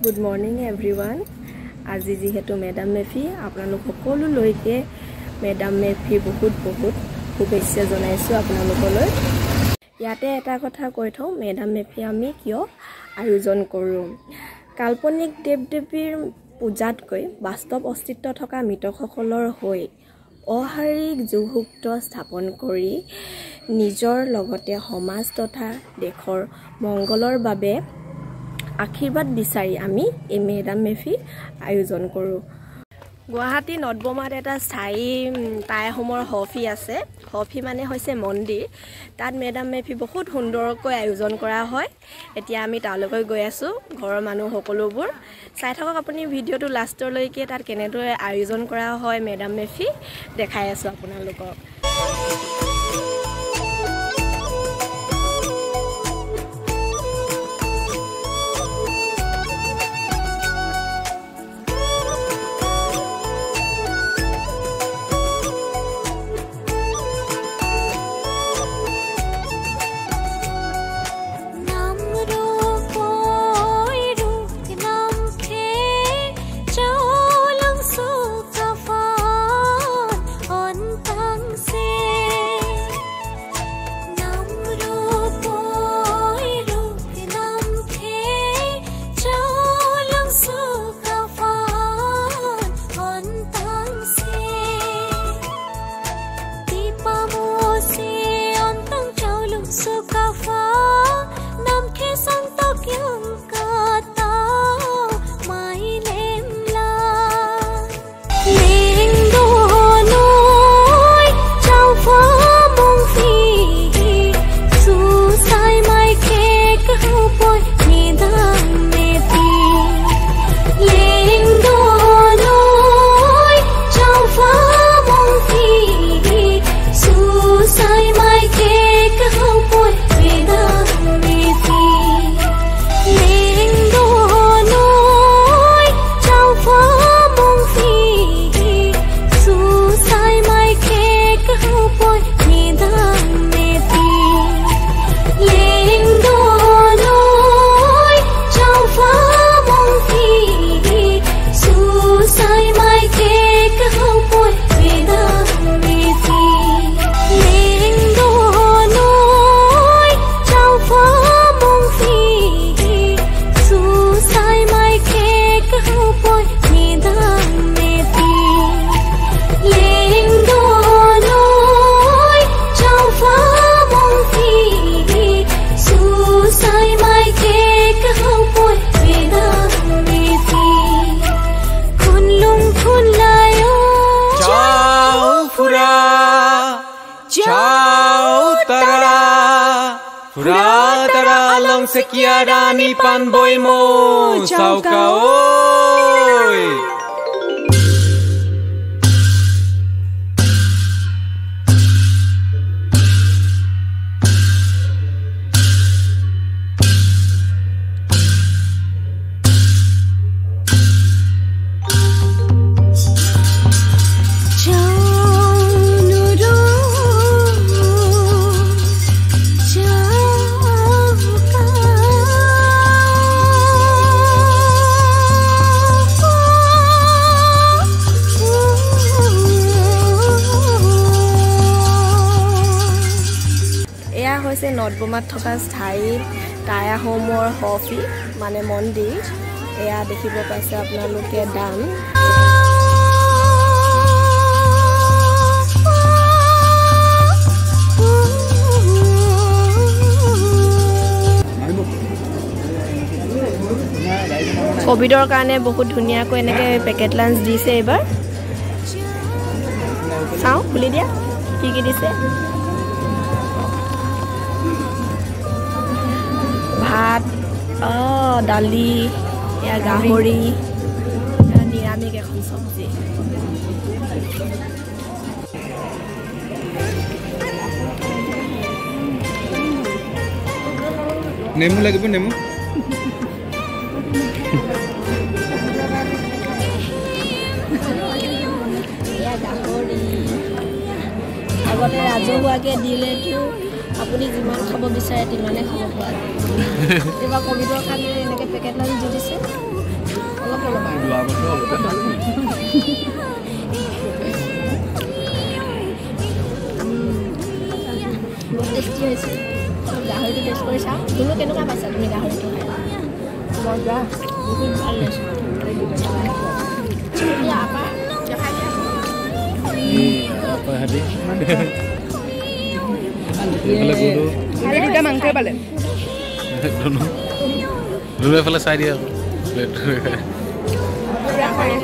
Good morning everyone. আজি যেহেতু madam মেফি আপোনালোক সকলো লৈকে মেডাম মেফি বহুত শুভেচ্ছা জনাইছো আপোনালোকলৈ। ইয়াতে এটা কথা কৈ থওঁ, মেডাম মেফি আমি কিয় আয়োজন কৰোঁ। কাল্পনিক দেৱ-দেৱীৰ পূজাতকৈ বাস্তৱ অস্তিত্ব থকা মৃতকসকলৰ হৈ অহাৰিক যোগসূত্ৰ স্থাপন কৰি নিজৰ লগতে সমাজ তথা দেশৰ মংগলৰ বাবে আশীৰ্বাদ বিচাৰি আমি এই মেডাম মেফি আয়োজন কৰোঁ। গুৱাহাটী নদবমাত এটা স্থায়ী টাইহোমৰ হফি আছে। হফি মানে হৈছে মন্দিৰ। তাত মেডাম মেফি বহুত সুন্দৰকৈ আয়োজন কৰা হয়। এতিয়া আমি তালৈকে গৈ আছোঁ, ঘৰৰ মানুহ সকলোবোৰ চাই থাকক আপুনি ভিডিঅ'টো লাষ্টলৈকে। তাত কেনেদৰে আয়োজন কৰা হয় মেডাম মেফি দেখাই আছোঁ আপোনালোকক। Sekia Rani Pan Boy Mo Sao Cao ơi. নদবমাত থকা স্থায়ী টাইহোমৰ হফি মানে মন্দিৰ। এয়া দেখিব পাইছে আপোনালোকে দাম। কোভিডৰ কাৰণে বহুত ধুনীয়াকৈ এনেকৈ পেকেট লাঞ্চ দিছে এইবাৰ। চাওঁ খুলি দিয়া কি কি দিছে। ভাত, দালি এয়া গাহৰি এয়া নিৰামিষ এখন চব্জি নেমু লাগিব নেমু আগতে ৰাজহুৱাকৈ দিলেতো আপুনি যিমান খাব বিচাৰে তিমানে খাব পৰা যায় কিবা ক'ভিডৰ কাৰণে এনেকৈ পেকেট লানি দি দিছে অলপ বহুত টেষ্টি হৈছে গাহৰিটো টেষ্ট কৰি চাওঁ তুমি কেনেকুৱা পাইছা তুমি গাহৰিটো খাই মজা বহুত ভাল লাগিছে দুটা মাংসই পালে এফালে চাই দিয়া পায়